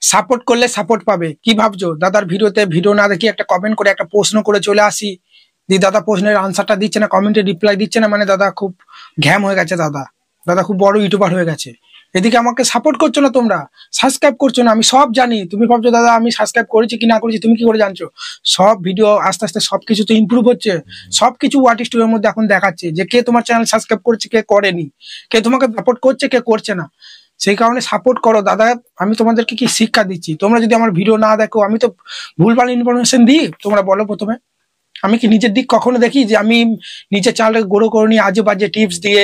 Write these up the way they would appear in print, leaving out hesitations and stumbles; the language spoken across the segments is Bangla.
সাপোর্ট করলে সাপোর্ট পাবে। কি ভাবছো দাদার ভিডিওতে ভিডিও না দেখি একটা কমেন্ট করে একটা প্রশ্ন করে চলে আসি, দিয়ে দাদা প্রশ্নের আনসারটা দিচ্ছে না, কমেন্টে রিপ্লাই দিচ্ছে না, মানে দাদা খুব ঘ্যাম হয়ে গেছে, দাদা খুব বড় ইউটিউবার হয়ে গেছে। এদিকে আমাকে সাপোর্ট করছো না, তোমরা সাবস্ক্রাইব করছো না, আমি সব জানি। তুমি ভাবছো দাদা আমি সাবস্ক্রাইব করেছি কি না করেছি, তুমি কি করে জানছো? সব ভিডিও আস্তে আস্তে সবকিছু তো ইমপ্রুভ হচ্ছে, সবকিছু ওয়াট স্টুডিওর মধ্যে এখন দেখাচ্ছে যে কে তোমার চ্যানেল সাবস্ক্রাইব করছে, কে করেনি, কে তোমাকে সাপোর্ট করছে, কে করছে না। সেই কারণে সাপোর্ট করো দাদা। আমি তোমাদেরকে কি শিক্ষা দিচ্ছি, তোমরা যদি আমার ভিডিও না দেখো, আমি তো ভুলভাল ইনফরমেশন দিই, তোমরা বলো প্রথমে। আমি কি নিজের দিক কখনো দেখি যে আমি নিজের চ্যানেলকে গ্রো করিনি আজে বাজে টিপস দিয়ে?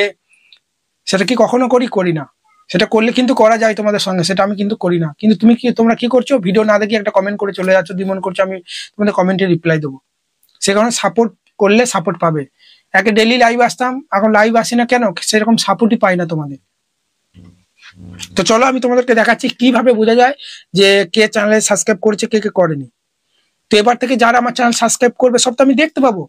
সেটা কি কখনো করি না। সেটা করলে কিন্তু করা যায় তোমাদের সঙ্গে, সেটা আমি কিন্তু করি না। কিন্তু তোমরা কি করছো, ভিডিও না দেখি একটা কমেন্ট করে চলে যাচ্ছ, মনে করছো আমি তোমাদের কমেন্টে রিপ্লাই দেবো। সে কারণে সাপোর্ট করলে সাপোর্ট পাবে। একে ডেইলি লাইভ আসতাম, এখন লাইভ আসি না কেন, সেরকম সাপোর্টই পাই না তোমাদের। তো চলো আমি তোমাদেরকে দেখাচ্ছি কিভাবে বোঝা যায় যে কে চ্যানেলে সাবস্ক্রাইব করেছে, কে কে করেনি। তো এবার থেকে যারা আমার চ্যানেল সাবস্ক্রাইব করবে সব তো আমি দেখতে পাবো,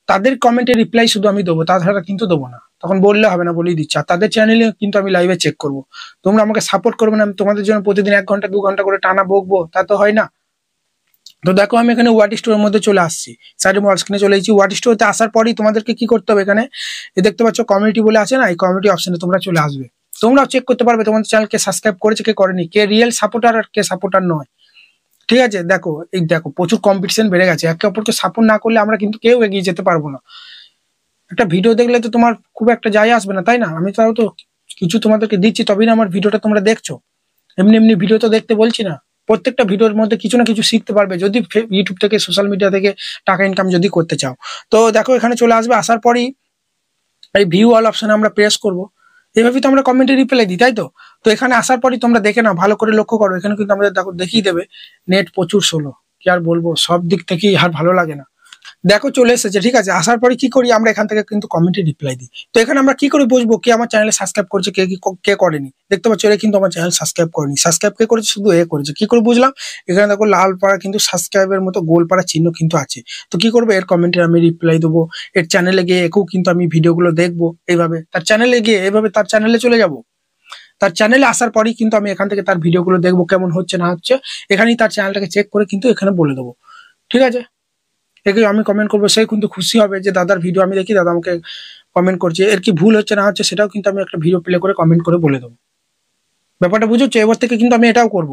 তাদের কমেন্টে রিপ্লাই শুধু আমি দেবো, তাছাড়া কিন্তু দেবো না। তখন বললে হবে না, বলেই দিচ্ছি। আর তাদের চ্যানেলে কিন্তু আমি লাইভে চেক করবো। তোমরা আমাকে সাপোর্ট করবে না, আমি তোমাদের জন্য প্রতিদিন 1 ঘন্টা 2 ঘন্টা করে টানা বকবো, তা তো হয় না। তো দেখো আমি এখানে ওয়াট স্টোরের মধ্যে চলে আসছি, সাইডে মোবাইল স্ক্রিনে চলে এসেছি। ওয়াট স্টোরতে আসার পরই তোমাদেরকে কি করতে হবে, এখানে দেখতে পাচ্ছ কমিউনিটি বলে আছে না, এই কমিউনিটি অপশনে তোমরা চলে আসবে। তোমরাও চেক করতে পারবে তোমাদের চ্যানেলকে সাবস্ক্রাইব করেছে, কে করেনি, কে রিয়েল সাপোর্টার আর কে সাপোর্টার নয়। ঠিক আছে, দেখো প্রচুর কম্পিটিশন বেড়ে গেছে, একে অপরকে সাপোর্ট না করলে আমরা কিন্তু কেউ এগিয়ে যেতে পারবো না। একটা ভিডিও দেখলে তো তোমার খুব একটা যায় আসবে না, তাই না? আমি তাও তো কিছু তোমাদেরকে দিচ্ছি, তবেই না আমার ভিডিওটা তোমরা দেখছো। এমনি এমনি ভিডিও তো দেখতে বলছি না। প্রত্যেকটা ভিডিওর মধ্যে কিছু না কিছু শিখতে পারবে যদি ইউটিউব থেকে সোশ্যাল মিডিয়া থেকে টাকা ইনকাম যদি করতে চাও। তো দেখো এখানে চলে আসবে, আসার পরই এই ভিউ অল অপশনে আমরা প্রেস করব। এইভাবেই তো আমরা কমেন্টে রিপ্লাই দিই, তাই তো? তো এখানে আসার পরই তোমরা দেখে নাও, ভালো করে লক্ষ্য করো, এখানে কিন্তু আমাদের দেখো দেখিয়ে দেবে নেট প্রচুর স্লো। কি আর বলবো, সব দিক থেকেই আর ভালো লাগে না। দেখো চলে এসেছে, ঠিক আছে। আসার পরে কি করি আমরা, এখান থেকে কিন্তু কমেন্টে রিপ্লাই দিই। তো এখানে আমরা কি করে বুঝবো কে আমার চ্যানেলে সাবস্ক্রাইব করেছে, কে করেনি? দেখতে পাচ্ছ এরা কিন্তু আমার চ্যানেল সাবস্ক্রাইব করেনি। সাবস্ক্রাইব কে করেছে, শুধু করেছে। কি করে বুঝলাম? এখানে দেখো লাল পাড়া কিন্তু সাবস্ক্রাইবের মতো গোল পাড়া চিহ্ন কিন্তু আছে। তো কি করবো, এর কমেন্টে আমি রিপ্লাই দেবো। এর চ্যানেলে গিয়ে একেও কিন্তু আমি ভিডিওগুলো দেখবো, এইভাবে তার চ্যানেলে গিয়ে এইভাবে তার চ্যানেলে চলে যাব। তার চ্যানেলে আসার পরেই কিন্তু আমি এখান থেকে তার ভিডিওগুলো দেখবো কেমন হচ্ছে না হচ্ছে, এখানেই তার চ্যানেলটাকে চেক করে কিন্তু এখানে বলে দেবো। ঠিক আছে, একে আমি কমেন্ট করবো, সে কিন্তু খুশি হবে যে দাদার ভিডিও আমি দেখি, দাদা আমাকে কমেন্ট করছে, এর কি ভুল হচ্ছে না হচ্ছে সেটাও কিন্তু আমি একটা ভিডিও প্লে করে কমেন্ট করে বলে দেবো। ব্যাপারটা বুঝেছো? এবার থেকে কিন্তু আমি এটাও করব,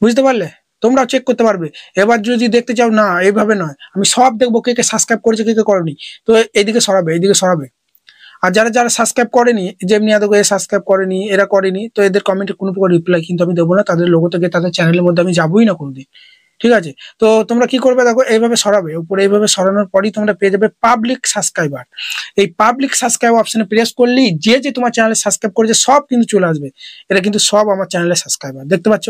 বুঝতে পারলে? তোমরাও চেক করতে পারবে। এবার যদি দেখতে চাও, না এইভাবে নয়, আমি সব দেখবো কে কে সাবস্ক্রাইব করেছে, কে কে করেনি। তো এইদিকে সরাবে। আর যারা যারা সাবস্ক্রাইব করেনি, যেমনি এত সাবস্ক্রাইব করেনি, এরা করেনি, তো এদের কমেন্টে কোনো প্রকার রিপ্লাই কিন্তু আমি দেবো না। তাদের লোগো থেকে তাদের চ্যানেলের মধ্যে আমি যাবোই না কোনোদিন। ঠিক আছে, তো তোমরা কি করবে, দেখো এইভাবে সরাবে, উপরে এইভাবে সরানোর পরই তোমরা পেয়ে যাবে পাবলিক সাবস্ক্রাইবার। এই পাবলিক সাবস্ক্রাইব অপশনে প্রেস করলেই যে যে তোমার চ্যানেলে সাবস্ক্রাইব করেছে সব কিন্তু চলে আসবে। এটা কিন্তু সব আমার চ্যানেলে সাবস্ক্রাইবার, দেখতে পাচ্ছ?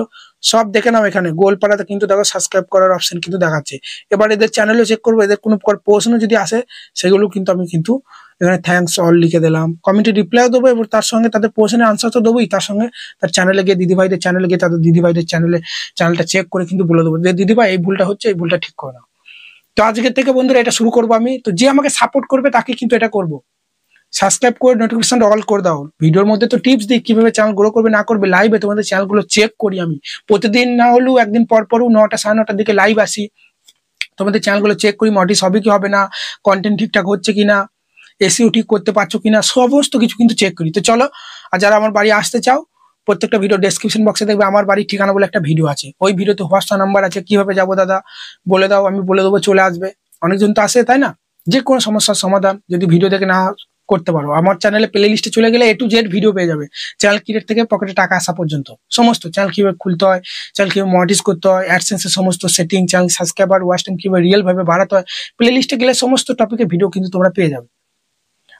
সব দেখে নাও, এখানে গোলপাড়াতে কিন্তু দেখো সাবস্ক্রাইব করার অপশন কিন্তু দেখাচ্ছে। এবার এদের চ্যানেলও চেক করবো, এদের কোনো প্রকার প্রশ্ন যদি আসে সেগুলো কিন্তু আমি কিন্তু এখানে থ্যাঙ্কস অল লিখে দিলাম, কমেন্টে রিপ্লাইও দেবো, এবং তার সঙ্গে তাদের প্রশ্নের আনসার তো দেবোই, তার সঙ্গে তার চ্যানেলে গিয়ে দিদিভাইদের চ্যানেলে গিয়ে তাদের দিদিভাইদের চ্যানেলটা চেক করে কিন্তু বলে দেবো যে দিদিভাই এই ভুলটা হচ্ছে, এই ভুলটা ঠিক করে দাও। তো আজকের থেকে বন্ধুরা এটা শুরু করবো আমি। তো যে আমাকে সাপোর্ট করবে তাকে কিন্তু এটা করবো। সাবস্ক্রাইব করে নোটিফিকেশন অল করে দাও। ভিডিওর মধ্যে তো টিপস দিই কিভাবে চ্যানেল গ্রো করবে না করবে, লাইভে তোমাদের চ্যানেলগুলো চেক করি আমি। প্রতিদিন না হলেও একদিন পর পরও 9টা 9:30টার দিকে লাইভ আসি, তোমাদের চ্যানেলগুলো চেক করি, মডিস হবে কি হবে না, কন্টেন্ট ঠিকঠাক হচ্ছে কিনা, এসিও ঠিক করতে পারছো কিনা, সমস্ত কিছু কিন্তু চেক করি। তো চলো, আর যারা আমার বাড়ি আসতে চাও, প্রত্যেকটা ভিডিও ডেসক্রিপশন বক্সে দেখবে আমার বাড়ির ঠিকানা বলে একটা ভিডিও আছে। ওই ভিডিওতে হোয়াটসঅ্যাপ নাম্বার আছে, কিভাবে যাবো দাদা বলে দাও, আমি বলে দেবো, চলে আসবে। অনেকজন তো আসে, তাই না? যে কোনো সমস্যার সমাধান যদি ভিডিও দেখে না করতে পারো, আমার চ্যানেলে প্লে লিস্টে চলে গেলে A to Z ভিডিও পেয়ে যাবে। চ্যানেল ক্রিয়েট থেকে পকেটে টাকা আসা পর্যন্ত সমস্ত, চ্যানেল কিভাবে খুলতে হয়, চ্যানেল কিভাবে মনিটাইজ করতে হয়, অ্যাডসেন্সের সমস্ত setting, channel subscriber, watch time কিভাবে রিয়েল ভাবে বাড়াতে হয়, প্লে লিস্টে গেলে সমস্ত টপিকের ভিডিও কিন্তু তোমরা পেয়ে যাবে।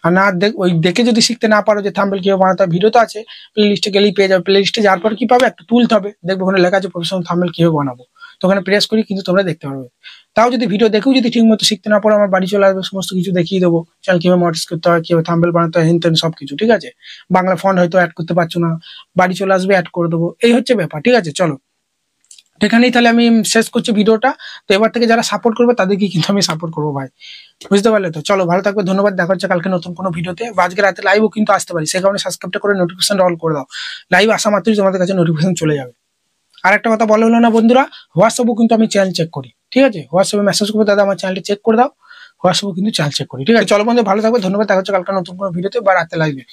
আর না ওই দেখে যদি শিখতে না পারো যে থাম্বনেল কিভাবে বানাতে হয়, ভিডিও তো আছে, প্লে লিস্টে গেলেই পেয়ে যাবে। প্লে লিস্টে যাওয়ার পর কি পাবে, একটা টুলস হবে, দেখবে ওখানে লেখা আছে প্রফেশনাল থাম্বনেল কিভাবে বানাবো। তো ওখানে প্রেস করি কিন্তু তোমরা দেখতে পারবে। তাও যদি ভিডিও দেখেও যদি ঠিক মতো শিখতে না পারো, আমার বাড়ি চলে আসবে, সমস্ত কিছু দেখিয়ে দেবো। চ্যানেল কিভাবে মনিটাইজ করতে হয়, কিভাবে থাম্বনেল বানাতে হয়, হেন তেন সবকিছু। ঠিক আছে, বাংলা ফন্ট হয়তো অ্যাড করতে পারছো না, বাড়ি চলে আসবে, অ্যাড করে দেবো। এই হচ্ছে ব্যাপার। ঠিক আছে, চলো এখানেই তাহলে আমি শেষ করছি ভিডিওটা। তো এবার থেকে যারা সাপোর্ট করবে তাদেরকে কিন্তু আমি সাপোর্ট করবো ভাই, বুঝতে পারলে? তো চলো, ভালো থাকবে, ধন্যবাদ। দেখা হচ্ছে কালকে নতুন কোনো ভিডিওতে। আজকে রাতে লাইভও কিন্তু আসতে পারি, সেই কারণে সাবস্ক্রাইবটা করে নোটিফিকেশন অল করে দাও। লাইভ আসা মাত্রই তোমাদের কাছে নোটিফিকেশন চলে যাবে। আর একটা কথা বলা হলো না বন্ধুরা, হোয়াটসঅ্যাপও কিন্তু আমি চ্যানেল চেক করি, ঠিক আছে? হোয়াটসঅ্যাপে মেসেজ করবে দাদা আমার চ্যানেলটি চেক করে দাও, হোয়াটসঅ্যাপও কিন্তু চ্যানেল চেক করি, ঠিক আছে? চলো বন্ধু ভালো থাকবে, ধন্যবাদ, দেখা হচ্ছে কালকে নতুন কোনো ভিডিওতে বা রাতে লাইভে।